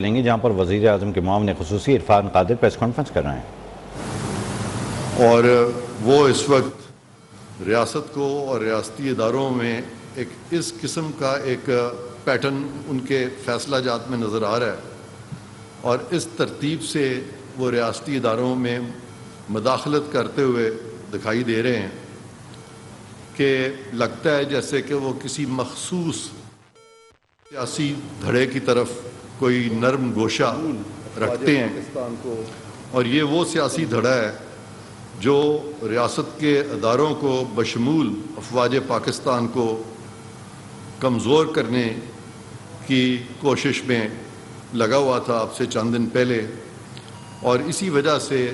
لیں گے جہاں پر وزیر اعظم کے معاون خصوصی عرفان قادر پریس کانفرنس کر رہے ہیں اور وہ اس وقت ریاست کو اور ریاستی اداروں میں ایک اس قسم کا ایک پیٹرن ان کے فیصلہ جات میں نظر آ رہا ہے اور اس ترتیب سے وہ ریاستی اداروں میں مداخلت کرتے ہوئے دکھائی دے رہے ہیں کہ لگتا ہے جیسے کہ وہ کسی مخصوص سیاسی دھڑے کی طرف کوئی نرم گوشہ رکھتے ہیں اور یہ وہ سیاسی دھڑا ہے جو ریاست کے اداروں کو بشمول افواج پاکستان کو کمزور کرنے کی کوشش میں لگا ہوا تھا اب سے چند دن پہلے، اور اسی وجہ سے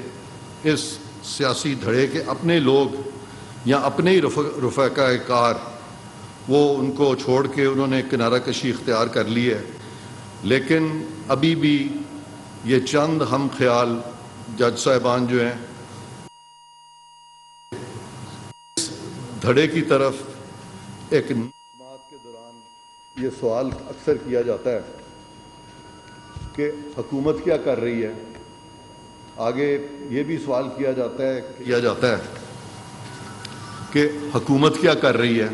اس سیاسی دھڑے کے اپنے لوگ یا اپنے ہی رفقا کار وہ ان کو چھوڑ کے انہوں نے کنارہ کشی اختیار کر لی ہے، لیکن ابھی بھی یہ چند ہم خیال جج صاحبان جو ہیں دھڑے کی طرف ایک سماعت کے دوران یہ سوال اکثر کیا جاتا ہے کہ حکومت کیا کر رہی ہے، آگے یہ بھی سوال کیا جاتا ہے کہ حکومت کیا کر رہی ہے،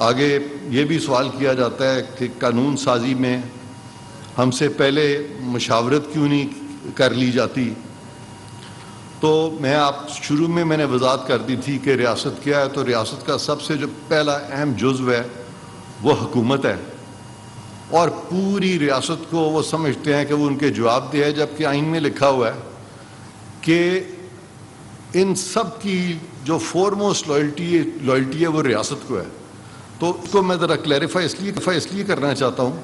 آگے یہ بھی سوال کیا جاتا ہے کہ قانون سازی میں ہم سے پہلے مشاورت کیوں نہیں کر لی جاتی۔ تو شروع میں میں نے وضاحت کر دی تھی کہ ریاست کیا ہے، تو ریاست کا سب سے جو پہلا اہم جزو ہے وہ حکومت ہے، اور پوری ریاست کو وہ سمجھتے ہیں کہ وہ ان کے جواب دہ ہے، جبکہ آئین میں لکھا ہوا ہے کہ ان سب کی جو فورموسٹ لائلٹی ہے وہ ریاست کو ہے۔ تو اس کو میں ذرا کلیریفائی اس لیے کرنا چاہتا ہوں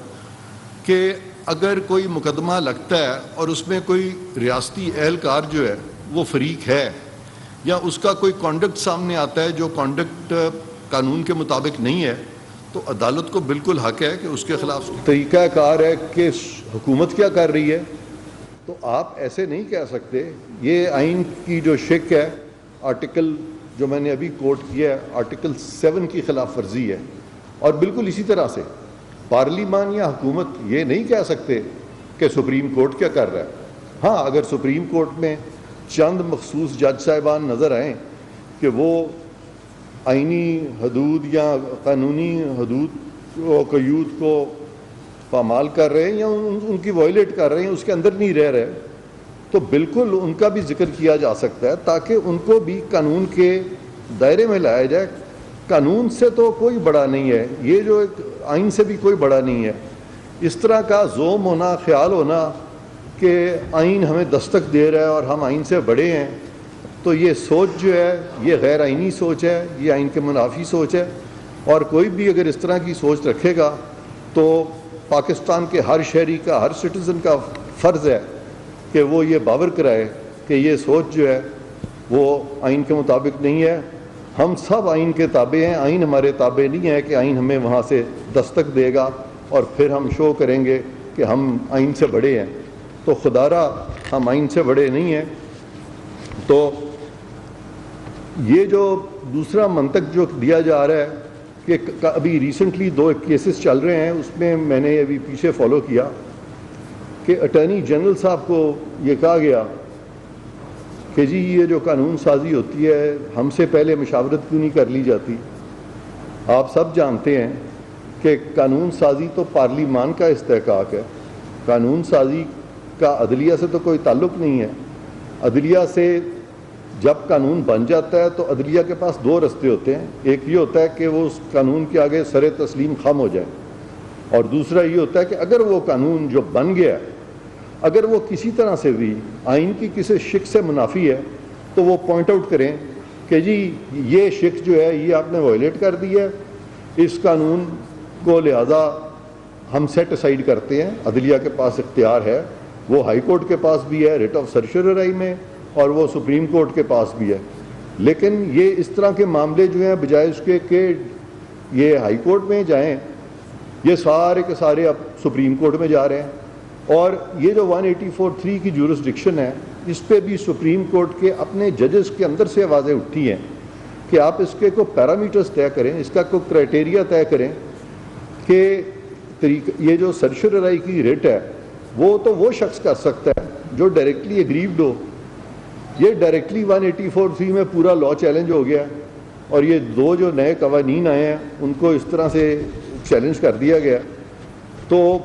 کہ اگر کوئی مقدمہ لگتا ہے اور اس میں کوئی ریاستی اہلکار جو ہے وہ فریق ہے یا اس کا کوئی کانڈکٹ سامنے آتا ہے جو کانڈکٹ قانون کے مطابق نہیں ہے، تو عدالت کو بالکل حق ہے کہ اس کے خلاف طریقہ کار ہے کہ حکومت کیا کر رہی ہے۔ تو آپ ایسے نہیں کہہ سکتے، یہ آئین کی جو شق ہے، آرٹیکل جو میں نے ابھی کوٹ کیا ہے آرٹیکل 7 کی خلاف ورزی ہے، اور بالکل اسی طرح سے پارلیمان یا حکومت یہ نہیں کہہ سکتے کہ سپریم کورٹ کیا کر رہا ہے۔ ہاں، اگر سپریم کورٹ میں چند مخصوص جج صاحبان نظر آئیں کہ وہ آئینی حدود یا قانونی حدود و قیود کو پامال کر رہے ہیں یا ان کی وائلیٹ کر رہے ہیں، اس کے اندر نہیں رہ رہے، تو بالکل ان کا بھی ذکر کیا جا سکتا ہے تاکہ ان کو بھی قانون کے دائرے میں لایا جائے۔ قانون سے تو کوئی بڑا نہیں ہے، یہ جو ایک آئین سے بھی کوئی بڑا نہیں ہے۔ اس طرح کا زوم ہونا، خیال ہونا کہ آئین ہمیں دستک دے رہا ہے اور ہم آئین سے بڑے ہیں، تو یہ سوچ جو ہے یہ غیر آئینی سوچ ہے، یہ آئین کے منافی سوچ ہے، اور کوئی بھی اگر اس طرح کی سوچ رکھے گا تو پاکستان کے ہر شہری کا، ہر سٹیزن کا فرض ہے کہ وہ یہ باور کرائے کہ یہ سوچ جو ہے وہ آئین کے مطابق نہیں ہے۔ ہم سب آئین کے تابع ہیں، آئین ہمارے تابع نہیں ہے کہ آئین ہمیں وہاں سے دستک دے گا اور پھر ہم شو کریں گے کہ ہم آئین سے بڑے ہیں۔ تو خدارہ ہم آئین سے بڑے نہیں ہیں۔ تو یہ جو دوسرا منطق جو دیا جا رہا ہے کہ ابھی ریسنٹلی 2 کیسز چل رہے ہیں، اس میں میں نے ابھی پیچھے فالو کیا کہ اٹارنی جنرل صاحب کو یہ کہا گیا کہ جی یہ جو قانون سازی ہوتی ہے ہم سے پہلے مشاورت کیوں نہیں کر لی جاتی۔ آپ سب جانتے ہیں کہ قانون سازی تو پارلیمان کا استحقاق ہے، قانون سازی کا عدلیہ سے تو کوئی تعلق نہیں ہے۔ عدلیہ سے جب قانون بن جاتا ہے تو عدلیہ کے پاس 2 رستے ہوتے ہیں، ایک یہ ہوتا ہے کہ وہ اس قانون کے آگے سر تسلیم خم ہو جائے، اور دوسرا یہ ہوتا ہے کہ اگر وہ قانون جو بن گیا اگر وہ کسی طرح سے بھی آئین کی کسی شق سے منافی ہے تو وہ پوائنٹ آؤٹ کریں کہ جی یہ شق جو ہے یہ آپ نے وائلیٹ کر دی ہے، اس قانون کو لہذا ہم سیٹ اسائیڈ کرتے ہیں۔ عدلیہ کے پاس اختیار ہے، وہ ہائی کورٹ کے پاس بھی ہے ریٹ آف سرشررائی میں، اور وہ سپریم کورٹ کے پاس بھی ہے، لیکن یہ اس طرح کے معاملے جو ہیں بجائے اس کے کہ یہ ہائی کورٹ میں جائیں، یہ سارے کے سارے اب سپریم کورٹ میں جا رہے ہیں۔ اور یہ جو 184(3) کی جورسڈکشن ہے، اس پہ بھی سپریم کورٹ کے اپنے ججز کے اندر سے آوازیں اٹھی ہیں کہ آپ اس کے کوئی پیرامیٹرز طے کریں، اس کا کوئی کرائٹیریا طے کریں کہ یہ جو سرشررائی کی ریٹ ہے وہ تو وہ شخص کر سکتا ہے جو ڈائریکٹلی اگریوڈ ہو. یہ ڈائریکٹلی 184(3) میں پورا لا چیلنج ہو گیا اور یہ دو جو نئے قوانین آئے ہیں ان کو اس طرح سے چیلنج کر دیا گیا. تو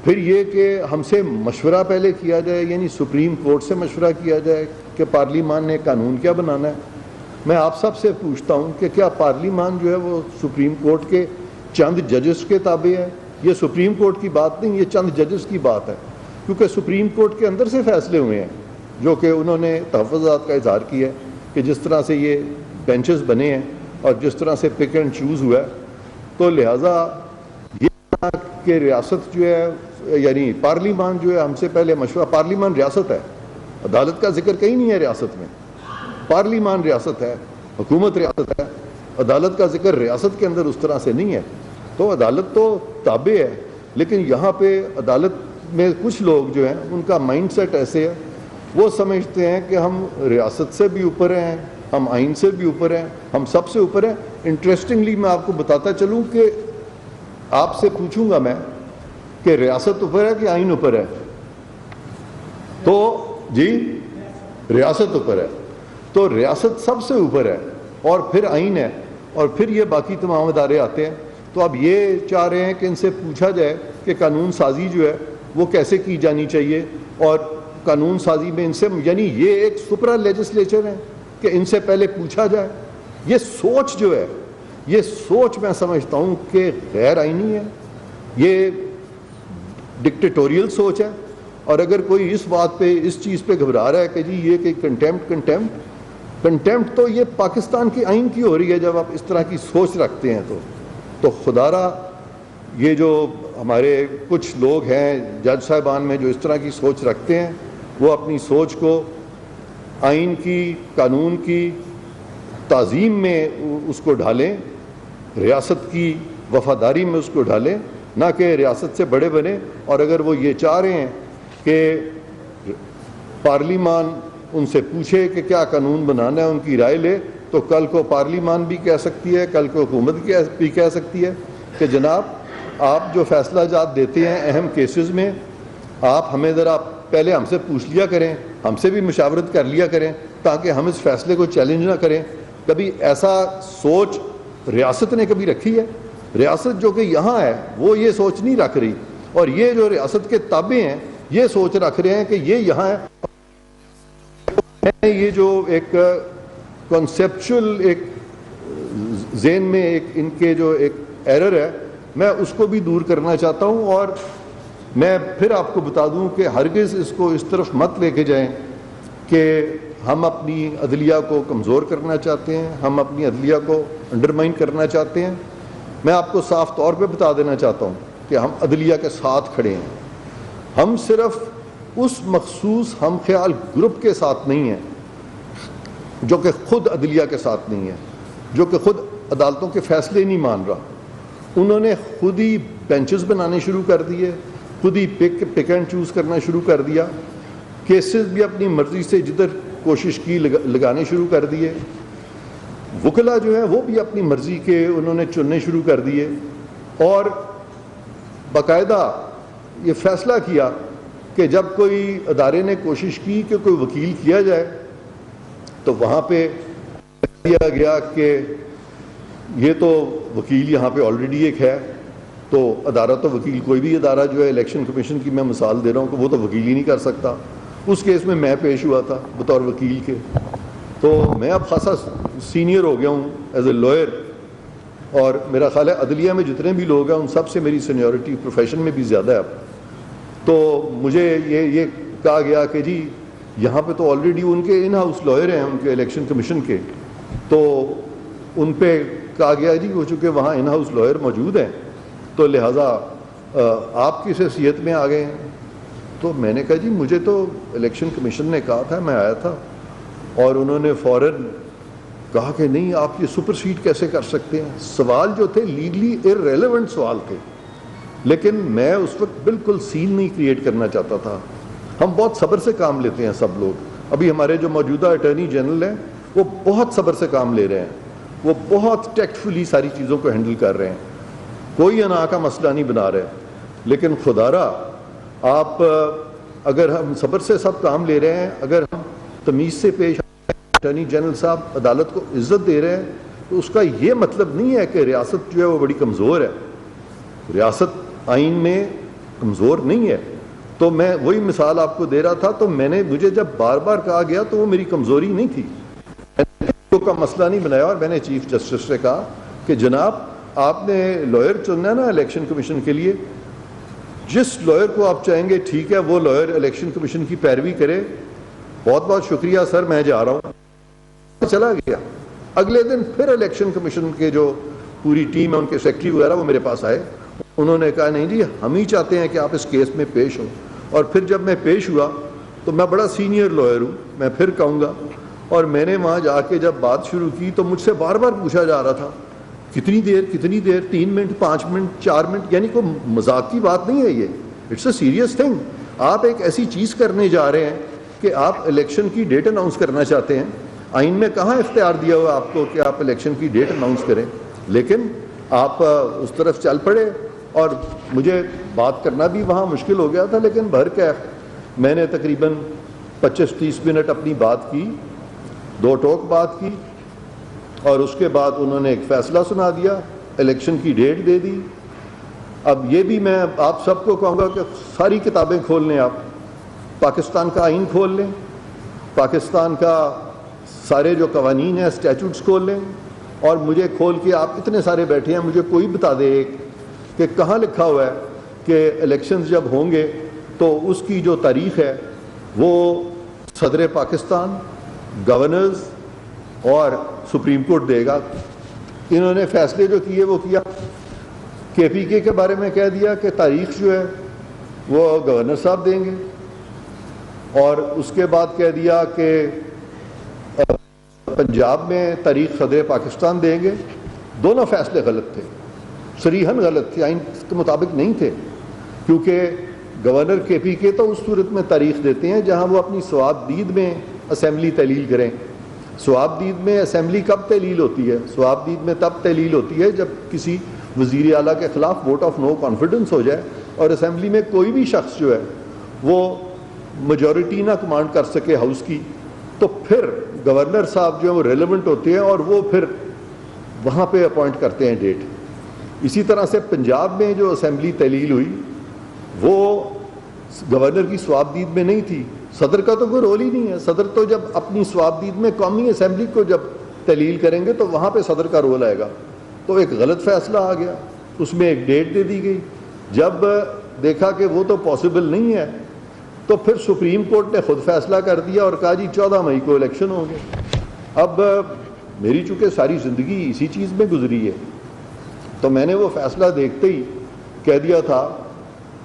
پھر یہ کہ ہم سے مشورہ پہلے کیا جائے, یعنی سپریم کورٹ سے مشورہ کیا جائے کہ پارلیمان نے قانون کیا بنانا ہے. میں آپ سب سے پوچھتا ہوں کہ کیا پارلیمان جو ہے وہ سپریم کورٹ کے چند ججز کے تابع ہے؟ یہ سپریم کورٹ کی بات نہیں, یہ چند ججز کی بات ہے, کیونکہ سپریم کورٹ کے اندر سے فیصلے ہوئے ہیں جو کہ انہوں نے تحفظات کا اظہار کیا ہے کہ جس طرح سے یہ بینچز بنے ہیں اور جس طرح سے پک اینڈ چوز ہوا ہے. تو لہٰذا یہ کہ ریاست جو ہے, یعنی پارلیمان جو ہے ہم سے پہلے مشورہ, پارلیمان ریاست ہے, عدالت کا ذکر کہیں نہیں ہے ریاست میں. پارلیمان ریاست ہے, حکومت ریاست ہے, عدالت کا ذکر ریاست کے اندر اس طرح سے نہیں ہے. تو عدالت تو تابع ہے, لیکن یہاں پہ عدالت میں کچھ لوگ جو ہیں ان کا مائنڈ سیٹ ایسے ہے, وہ سمجھتے ہیں کہ ہم ریاست سے بھی اوپر ہیں, ہم آئین سے بھی اوپر ہیں, ہم سب سے اوپر ہیں. انٹرسٹنگلی میں آپ کو بتاتا چلوں کہ آپ سے پوچھوں گا میں کہ ریاست اوپر ہے کہ آئین اوپر ہے؟ تو جی ریاست اوپر ہے. تو ریاست سب سے اوپر ہے اور پھر آئین ہے اور پھر یہ باقی تمام ادارے آتے ہیں. تو اب یہ چاہ رہے ہیں کہ ان سے پوچھا جائے کہ قانون سازی جو ہے وہ کیسے کی جانی چاہیے, اور قانون سازی میں ان سے, یعنی یہ ایک سپرا لیجسلیچر ہے کہ ان سے پہلے پوچھا جائے. یہ سوچ جو ہے, یہ سوچ میں سمجھتا ہوں کہ غیر آئینی ہے, یہ ڈکٹیٹوریل سوچ ہے. اور اگر کوئی اس بات پہ, اس چیز پہ گھبرا رہا ہے کہ جی یہ کہ کنٹیمپٹ تو یہ پاکستان کی آئین کی ہو رہی ہے جب آپ اس طرح کی سوچ رکھتے ہیں. تو خدا را یہ جو ہمارے کچھ لوگ ہیں جج صاحبان میں جو اس طرح کی سوچ رکھتے ہیں, وہ اپنی سوچ کو آئین کی, قانون کی تعظیم میں اس کو ڈھالیں, ریاست کی وفاداری میں اس کو ڈھالیں, نہ کہ ریاست سے بڑے بنے. اور اگر وہ یہ چاہ رہے ہیں کہ پارلیمان ان سے پوچھے کہ کیا قانون بنانا ہے, ان کی رائے لے, تو کل کو پارلیمان بھی کہہ سکتی ہے, کل کو حکومت بھی کہہ سکتی ہے کہ جناب آپ جو فیصلہ جات دیتے ہیں اہم کیسز میں, آپ ہمیں ذرا پہلے ہم سے پوچھ لیا کریں, ہم سے بھی مشاورت کر لیا کریں تاکہ ہم اس فیصلے کو چیلنج نہ کریں. کبھی ایسا سوچ ریاست نے کبھی رکھی ہے؟ ریاست جو کہ یہاں ہے وہ یہ سوچ نہیں رکھ رہی, اور یہ جو ریاست کے تابع ہیں یہ سوچ رکھ رہے ہیں کہ یہ یہاں ہے. یہ جو ایک کنسیپچول ایک ذہن میں ایک ان کے جو ایک ایرر ہے, میں اس کو بھی دور کرنا چاہتا ہوں. اور میں پھر آپ کو بتا دوں کہ ہرگز اس کو اس طرف مت لے کے جائیں کہ ہم اپنی عدلیہ کو کمزور کرنا چاہتے ہیں, ہم اپنی عدلیہ کو انڈرمائن کرنا چاہتے ہیں. میں آپ کو صاف طور پہ بتا دینا چاہتا ہوں کہ ہم عدلیہ کے ساتھ کھڑے ہیں. ہم صرف اس مخصوص ہم خیال گروپ کے ساتھ نہیں ہیں جو کہ خود عدلیہ کے ساتھ نہیں ہے, جو کہ خود عدالتوں کے فیصلے نہیں مان رہا. انہوں نے خود ہی بینچز بنانے شروع کر دیے, خود ہی پک اینڈ چوز کرنا شروع کر دیا, کیسز بھی اپنی مرضی سے جدھر کوشش کی لگانے شروع کر دیے. وکلا جو ہیں وہ بھی اپنی مرضی کے انہوں نے چننے شروع کر دیے, اور باقاعدہ یہ فیصلہ کیا کہ جب کوئی ادارے نے کوشش کی کہ کوئی وکیل کیا جائے تو وہاں پہ کیا گیا کہ یہ تو وکیل یہاں پہ آلریڈی ایک ہے, تو ادارہ تو وکیل کوئی بھی ادارہ جو ہے, الیکشن کمیشن کی میں مثال دے رہا ہوں کہ وہ تو وکیل ہی نہیں کر سکتا. اس کیس میں میں پیش ہوا تھا بطور وکیل کے, تو میں اب خاصا سینئر ہو گیا ہوں ایز اے لائر, اور میرا خیال ہے عدلیہ میں جتنے بھی لوگ ہیں ان سب سے میری سینیورٹی پروفیشن میں بھی زیادہ ہے اب. تو مجھے یہ کہا گیا کہ جی یہاں پہ تو آلریڈی ان کے ان ہاؤس لائر ہیں ان کے الیکشن کمیشن کے, تو ان پہ کہا گیا جی وہ چونکہ وہاں ان ہاؤس لائر موجود ہیں تو لہٰذا آپ کس حیثیت میں آ گئے ہیں. تو میں نے کہا جی مجھے تو الیکشن کمیشن نے کہا تھا, میں آیا تھا, اور انہوں نے فوراً کہا کہ نہیں آپ یہ سپر سیڈ کیسے کر سکتے ہیں. سوال جو تھے لیگلی ارریلیونٹ سوال تھے, لیکن میں اس وقت بالکل سین نہیں کریٹ کرنا چاہتا تھا. ہم بہت صبر سے کام لیتے ہیں سب لوگ. ابھی ہمارے جو موجودہ اٹارنی جنرل ہیں وہ بہت صبر سے کام لے رہے ہیں, وہ بہت ٹیکٹفلی ساری چیزوں کو ہینڈل کر رہے ہیں, کوئی انا کا مسئلہ نہیں بنا رہے. لیکن خدا را آپ اگر ہم صبر سے سب کام لے رہے ہیں, اگر ہم تمیز سے پیش اٹارنی جنرل صاحب عدالت کو عزت دے رہے ہیں, تو اس کا یہ مطلب نہیں ہے کہ ریاست جو ہے وہ بڑی کمزور ہے. ریاست آئین میں کمزور نہیں ہے. تو میں وہی مثال آپ کو دے رہا تھا, تو مجھے جب بار بار کہا گیا تو وہ میری کمزوری نہیں تھی, کا مسئلہ نہیں بنایا. اور میں نے چیف جسٹس سے کہا کہ جناب آپ نے لائر چننا ہے نا الیکشن کمیشن کے لیے, جس لائر کو آپ چاہیں گے ٹھیک ہے وہ لائر الیکشن کمیشن کی پیروی کرے. بہت بہت شکریہ سر, میں جا رہا ہوں. چلا گیا. اگلے دن پھر الیکشن کمیشن کے جو پوری ٹیم ہے, ان کے سیکرٹری وغیرہ, وہ میرے پاس آئے. انہوں نے کہا نہیں جی ہم ہی چاہتے ہیں کہ آپ اس کیس میں پیش ہوں. اور پھر جب میں پیش ہوا تو میں بڑا سینئر لائر ہوں, میں پھر کہوں گا, اور میں نے وہاں جا کے جب بات شروع کی تو مجھ سے بار بار پوچھا جا رہا تھا کتنی دیر 3 منٹ 5 منٹ 4 منٹ, یعنی کوئی مذاق کی بات نہیں ہے یہ, اٹس اے سیریس تھنگ. آپ ایک ایسی چیز کرنے جا رہے ہیں کہ آپ الیکشن کی ڈیٹ اناؤنس کرنا چاہتے ہیں. آئین میں کہاں اختیار دیا ہوا آپ کو کہ آپ الیکشن کی ڈیٹ اناؤنس کریں, لیکن آپ اس طرف چل پڑے. اور مجھے بات کرنا بھی وہاں مشکل ہو گیا تھا, لیکن بہرکیف میں نے تقریباً 25-30 منٹ اپنی بات کی, 2 ٹوک بات کی, اور اس کے بعد انہوں نے ایک فیصلہ سنا دیا, الیکشن کی ڈیٹ دے دی. اب یہ بھی میں آپ سب کو کہوں گا کہ ساری کتابیں کھول لیں, آپ پاکستان کا آئین کھول لیں, پاکستان کا سارے جو قوانین ہیں اسٹیچوٹس کھول لیں, اور مجھے کھول کے آپ اتنے سارے بیٹھے ہیں, مجھے کوئی بتا دے کہ کہاں لکھا ہوا ہے کہ الیکشنز جب ہوں گے تو اس کی جو تاریخ ہے وہ صدر پاکستان, گورنرز اور سپریم کورٹ دے گا. انہوں نے فیصلے جو کیے وہ کیا, KPK کے بارے میں کہہ دیا کہ تاریخ جو ہے وہ گورنر صاحب دیں گے, اور اس کے بعد کہہ دیا کہ پنجاب میں تاریخ صدر پاکستان دیں گے. دونوں فیصلے غلط تھے, صریحاً غلط تھے, آئین کے مطابق نہیں تھے, کیونکہ گورنر KPK تو اس صورت میں تاریخ دیتے ہیں جہاں وہ اپنی سواد دید میں اسمبلی تحلیل کریں. سواب دید میں اسمبلی کب تحلیل ہوتی ہے؟ سواب دید میں تب تحلیل ہوتی ہے جب کسی وزیر اعلیٰ کے خلاف ووٹ آف نو کانفیڈنس ہو جائے اور اسمبلی میں کوئی بھی شخص جو ہے وہ میجورٹی نہ کمانڈ کر سکے ہاؤس کی, تو پھر گورنر صاحب جو ہیں وہ ریلیونٹ ہوتے ہیں اور وہ پھر وہاں پہ اپوائنٹ کرتے ہیں ڈیٹ. اسی طرح سے پنجاب میں جو اسمبلی تحلیل ہوئی وہ گورنر کی سواب دید میں نہیں تھی. صدر کا تو کوئی رول ہی نہیں ہے. صدر تو جب اپنی سواب دید میں قومی اسمبلی کو جب تحلیل کریں گے تو وہاں پہ صدر کا رول آئے گا. تو ایک غلط فیصلہ آ گیا, اس میں ایک ڈیٹ دے دی گئی. جب دیکھا کہ وہ تو پاسبل نہیں ہے تو پھر سپریم کورٹ نے خود فیصلہ کر دیا اور کہا جی 14 مئی کو الیکشن ہوں گے. اب میری چونکہ ساری زندگی اسی چیز میں گزری ہے تو میں نے وہ فیصلہ دیکھتے ہی کہہ دیا تھا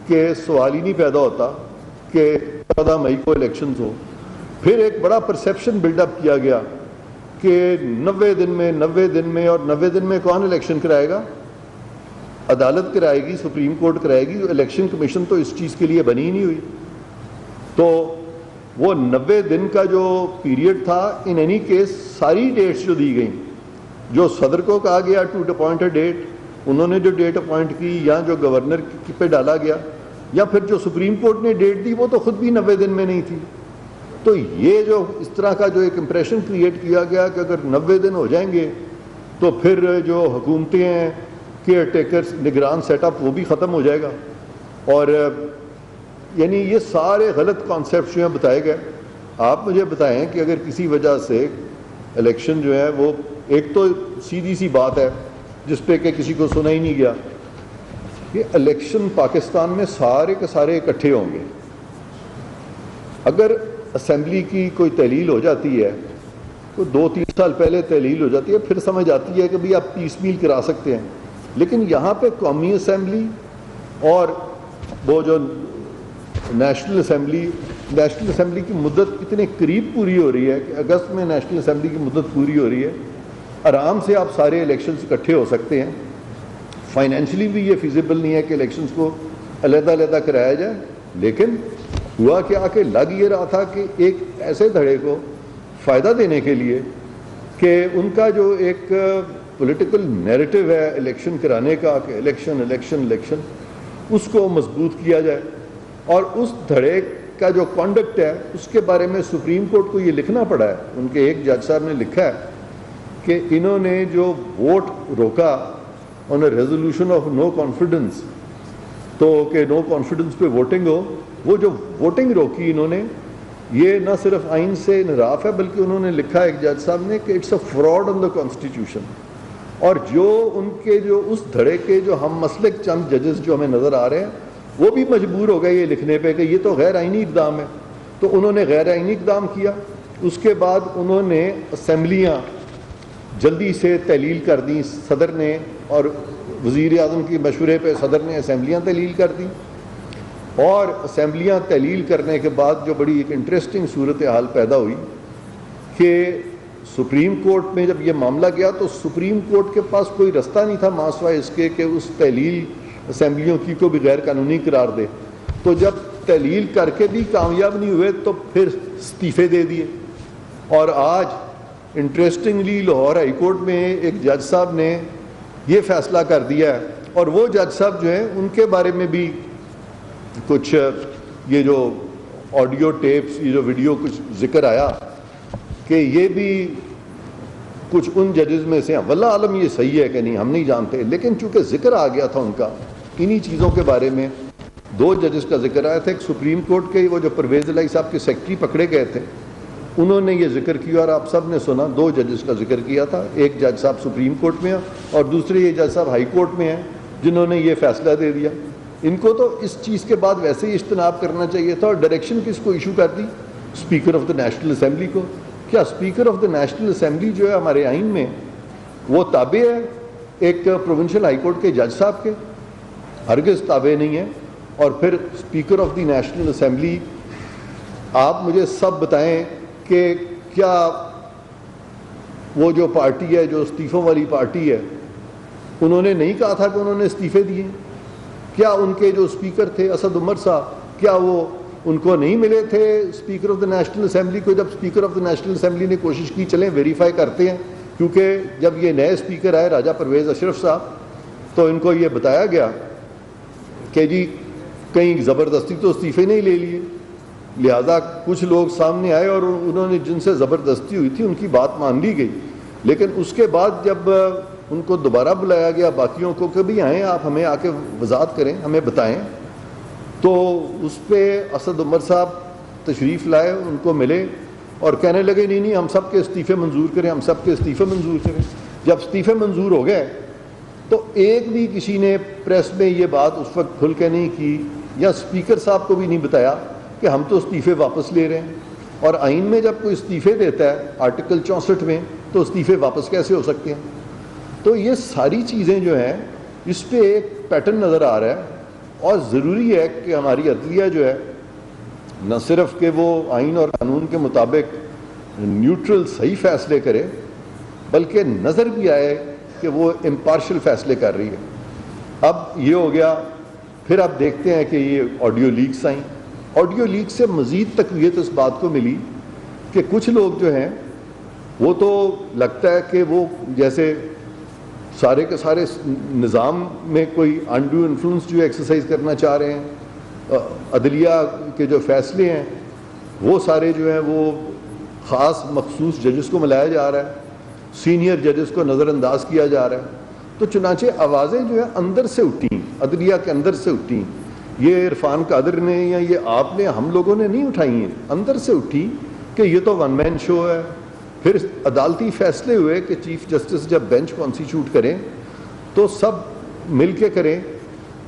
کہ سوال ہی نہیں پیدا ہوتا کہ 14 مئی کو الیکشنز ہو. پھر ایک بڑا پرسیپشن بلڈ اپ کیا گیا کہ 90 دن میں اور 90 دن میں کون الیکشن کرائے گا؟ عدالت کرائے گی, سپریم کورٹ کرائے گی. الیکشن کمیشن تو اس چیز کے لیے بنی ہی نہیں ہوئی. تو وہ 90 دن کا جو پیریڈ تھا, ان اینی کیس ساری ڈیٹس جو دی گئیں, جو صدر کو کہا گیا ٹو اپوائنٹ اے ڈیٹ, انہوں نے جو ڈیٹ اپوائنٹ کی, یا جو گورنر پہ ڈالا گیا, یا پھر جو سپریم کورٹ نے ڈیٹ دی وہ تو خود بھی 90 دن میں نہیں تھی. تو یہ جو اس طرح کا جو ایک امپریشن کریٹ کیا گیا کہ اگر 90 دن ہو جائیں گے تو پھر جو حکومتیں ہیں, کیئر ٹیکرز, نگران سیٹ اپ, وہ بھی ختم ہو جائے گا. اور یعنی یہ سارے غلط کانسیپٹ جو ہیں بتائے گئے. آپ مجھے بتائیں کہ اگر کسی وجہ سے الیکشن جو ہے وہ, ایک تو سیدھی سی بات ہے جس پہ کہ کسی کو سنا ہی نہیں گیا, کہ الیکشن پاکستان میں سارے کے سارے اکٹھے ہوں گے. اگر اسمبلی کی کوئی تحلیل ہو جاتی ہے, کوئی 2-3 سال پہلے تحلیل ہو جاتی ہے, پھر سمجھ آتی ہے کہ بھئی آپ پیس میل کرا سکتے ہیں. لیکن یہاں پہ قومی اسمبلی اور وہ جو نیشنل اسمبلی کی مدت اتنے قریب پوری ہو رہی ہے کہ اگست میں نیشنل اسمبلی کی مدت پوری ہو رہی ہے. آرام سے آپ سارے الیکشنز اکٹھے ہو سکتے ہیں. فائنینشلی بھی یہ فیزیبل نہیں ہے کہ الیکشنز کو علیحدہ کرایا جائے. لیکن ہوا کیا کہ لگ یہ رہا تھا کہ ایک ایسے دھڑے کو فائدہ دینے کے لیے کہ ان کا جو ایک پولیٹیکل نیریٹو ہے الیکشن کرانے کا, کہ الیکشن, اس کو مضبوط کیا جائے. اور اس دھڑے کا جو کانڈکٹ ہے اس کے بارے میں سپریم کورٹ کو یہ لکھنا پڑا ہے. ان کے ایک جج صاحب نے لکھا ہے کہ انہوں نے جو ووٹ روکا on a resolution of no confidence, تو کہ نو کانفیڈنس پہ ووٹنگ ہو، وہ جو ووٹنگ روکی انہوں نے، یہ نہ صرف آئین سے انحراف ہے بلکہ انہوں نے لکھا ایک جج صاحب نے کہ it's a fraud on the constitution. اور جو ان کے جو اس دھڑے کے جو ہم مسلک چند ججز جو ہمیں نظر آ رہے ہیں وہ بھی مجبور ہو گئے یہ لکھنے پہ کہ یہ تو غیر آئینی اقدام ہے. تو انہوں نے غیر آئینی اقدام کیا. اس کے بعد انہوں نے اسمبلیاں جلدی سے تحلیل کر دیں صدر نے، اور وزیر اعظم کی مشورے پہ صدر نے اسمبلیاں تحلیل کر دیں. اور اسمبلیاں تحلیل کرنے کے بعد جو بڑی ایک انٹرسٹنگ صورتحال پیدا ہوئی کہ سپریم کورٹ میں جب یہ معاملہ گیا تو سپریم کورٹ کے پاس کوئی رستہ نہیں تھا ماں سوائے اس کے کہ اس تحلیل اسمبلیوں کی کو بھی غیر قانونی قرار دے. تو جب تحلیل کر کے بھی کامیاب نہیں ہوئے تو پھر استعفے دے دیے. اور آج انٹرسٹنگلی لاہور ہائی کورٹ میں ایک جج صاحب نے یہ فیصلہ کر دیا ہے، اور وہ جج صاحب جو ہیں ان کے بارے میں بھی کچھ یہ جو آڈیو ٹیپس، یہ جو ویڈیو کچھ ذکر آیا کہ یہ بھی کچھ ان ججز میں سے ہیں. واللہ عالم یہ صحیح ہے کہ نہیں ہم نہیں جانتے، لیکن چونکہ ذکر آ گیا تھا ان کا انہی چیزوں کے بارے میں. دو ججز کا ذکر آیا تھا. ایک سپریم کورٹ کے وہ جو پرویز الہی صاحب کے سیکرٹری پکڑے گئے تھے، انہوں نے یہ ذکر کیا اور آپ سب نے سنا. دو ججز کا ذکر کیا تھا. ایک جج صاحب سپریم کورٹ میں ہیں اور دوسرے یہ جج صاحب ہائی کورٹ میں ہیں جنہوں نے یہ فیصلہ دے دیا. ان کو تو اس چیز کے بعد ویسے ہی اجتناب کرنا چاہیے تھا. اور ڈائریکشن کس کو ایشو کر دی؟ Speaker of the National Assembly کو. کیا speaker of the National Assembly جو ہے ہمارے آئین میں وہ تابع ہے ایک پروونشل ہائی کورٹ کے جج صاحب کے؟ ہرگز تابع نہیں ہے. اور پھر speaker of the national assembly, آپ مجھے سب بتائیں کہ کیا وہ جو پارٹی ہے جو استعفوں والی پارٹی ہے، انہوں نے نہیں کہا تھا کہ انہوں نے استعفے دیے؟ کیا ان کے جو اسپیکر تھے اسد عمر صاحب، کیا وہ ان کو نہیں ملے تھے speaker of the National Assembly کو؟ جب speaker of the National assembly نے کوشش کی چلیں ویریفائی کرتے ہیں، کیونکہ جب یہ نئے اسپیکر آئے راجہ پرویز اشرف صاحب، تو ان کو یہ بتایا گیا کہ جی کہیں زبردستی تو استعفے نہیں لے لیے. لہذا کچھ لوگ سامنے آئے اور انہوں نے جن سے زبردستی ہوئی تھی ان کی بات مان لی گئی. لیکن اس کے بعد جب ان کو دوبارہ بلایا گیا باقیوں کو کہ بھی آئیں آپ ہمیں آ کے وضاحت کریں، ہمیں بتائیں، تو اس پہ اسد عمر صاحب تشریف لائے، ان کو ملے اور کہنے لگے نہیں ہم سب کے استعفے منظور کریں، ہم سب کے استعفے منظور کریں. جب استعفے منظور ہو گئے تو ایک بھی کسی نے پریس میں یہ بات اس وقت کھل کے نہیں کی، یا اسپیکر صاحب کو بھی نہیں بتایا کہ ہم تو استعفے واپس لے رہے ہیں. اور آئین میں جب کوئی استعفے دیتا ہے آرٹیکل 64 میں، تو استعفے واپس کیسے ہو سکتے ہیں؟ تو یہ ساری چیزیں جو ہیں اس پہ ایک پیٹرن نظر آ رہا ہے. اور ضروری ہے کہ ہماری عدلیہ جو ہے نہ صرف کہ وہ آئین اور قانون کے مطابق نیوٹرل صحیح فیصلے کرے، بلکہ نظر بھی آئے کہ وہ امپارشل فیصلے کر رہی ہے. اب یہ ہو گیا. پھر آپ دیکھتے ہیں کہ یہ آڈیو لیکس آئیں. آڈیو لیک سے مزید تقویت اس بات کو ملی کہ کچھ لوگ جو ہیں وہ تو لگتا ہے کہ وہ جیسے سارے کے سارے نظام میں کوئی انڈو انفلوئنس جو ایکسرسائز کرنا چاہ رہے ہیں. عدلیہ کے جو فیصلے ہیں وہ سارے جو ہیں وہ خاص مخصوص ججز کو ملایا جا رہا ہے، سینئر ججز کو نظر انداز کیا جا رہا ہے. تو چنانچہ آوازیں جو ہیں اندر سے اٹھیں، عدلیہ کے اندر سے اٹھیں. یہ عرفان قادر نے یا یہ آپ نے، ہم لوگوں نے نہیں اٹھائی ہیں، اندر سے اٹھی کہ یہ تو ون مین شو ہے. پھر عدالتی فیصلے ہوئے کہ چیف جسٹس جب بینچ کانسٹیٹیوٹ کریں تو سب مل کے کریں،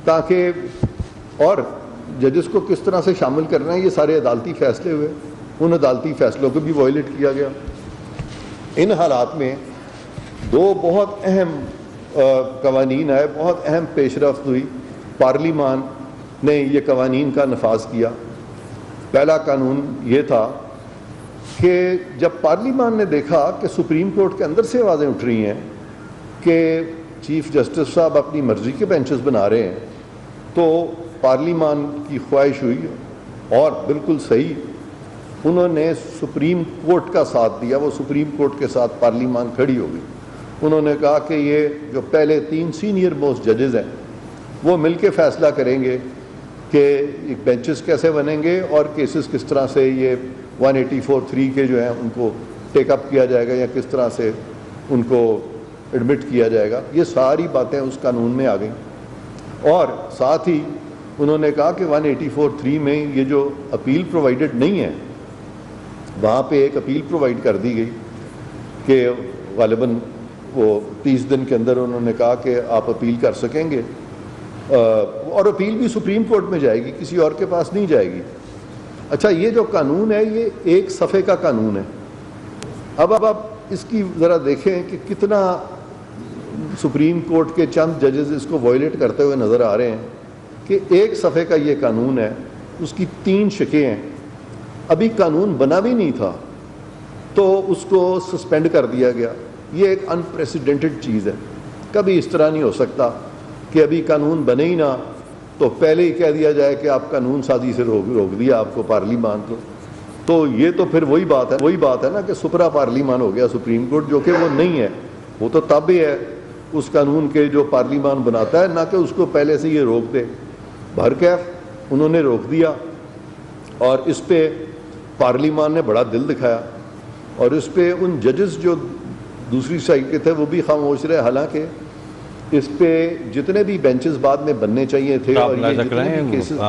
تاکہ اور ججز کو کس طرح سے شامل کرنا ہے، یہ سارے عدالتی فیصلے ہوئے. ان عدالتی فیصلوں کو بھی وائلیٹ کیا گیا. ان حالات میں دو بہت اہم قوانین آئے، بہت اہم پیش رفت ہوئی. پارلیمان نے یہ قوانین کا نفاذ کیا. پہلا قانون یہ تھا کہ جب پارلیمان نے دیکھا کہ سپریم کورٹ کے اندر سے آوازیں اٹھ رہی ہیں کہ چیف جسٹس صاحب اپنی مرضی کے بینچز بنا رہے ہیں، تو پارلیمان کی خواہش ہوئی اور بالکل صحیح انہوں نے سپریم کورٹ کا ساتھ دیا. وہ سپریم کورٹ کے ساتھ پارلیمان کھڑی ہو گئی. انہوں نے کہا کہ یہ جو پہلے 3 سینئر موسٹ ججز ہیں وہ مل کے فیصلہ کریں گے کہ ایک بینچز کیسے بنیں گے اور کیسز کس طرح سے یہ 184(3) کے جو ہیں ان کو ٹیک اپ کیا جائے گا یا کس طرح سے ان کو ایڈمٹ کیا جائے گا. یہ ساری باتیں اس قانون میں آ گئیں. اور ساتھ ہی انہوں نے کہا کہ 184(3) میں یہ جو اپیل پرووائڈڈ نہیں ہے وہاں پہ ایک اپیل پرووائڈ کر دی گئی کہ غالباً وہ 30 دن کے اندر انہوں نے کہا کہ آپ اپیل کر سکیں گے اور اپیل بھی سپریم کورٹ میں جائے گی, کسی اور کے پاس نہیں جائے گی. اچھا, یہ جو قانون ہے یہ ایک صفحے کا قانون ہے. اب آپ اس کی ذرا دیکھیں کہ کتنا سپریم کورٹ کے چند ججز اس کو وائلیٹ کرتے ہوئے نظر آ رہے ہیں کہ ایک صفحے کا یہ قانون ہے, اس کی 3 شقیں ہیں. ابھی قانون بنا بھی نہیں تھا تو اس کو سسپینڈ کر دیا گیا. یہ ایک انپریسیڈنٹڈ چیز ہے. کبھی اس طرح نہیں ہو سکتا کہ ابھی قانون بنے ہی نہ تو پہلے ہی کہہ دیا جائے کہ آپ قانون سازی سے روک دیا آپ کو پارلیمان کو. تو یہ تو پھر وہی بات ہے نا کہ سپرا پارلیمان ہو گیا سپریم کورٹ, جو کہ وہ نہیں ہے. وہ تو تب ہی ہے اس قانون کے جو پارلیمان بناتا ہے, نہ کہ اس کو پہلے سے یہ روک دے. بہرکیف انہوں نے روک دیا اور اس پہ پارلیمان نے بڑا دل دکھایا اور اس پہ ان ججز جو دوسری سائڈ کے تھے وہ بھی خاموش رہے. حالانکہ اس پہ جتنے بھی بینچز بعد میں بننے چاہیے تھے اور یہ جتنے بھی کیسز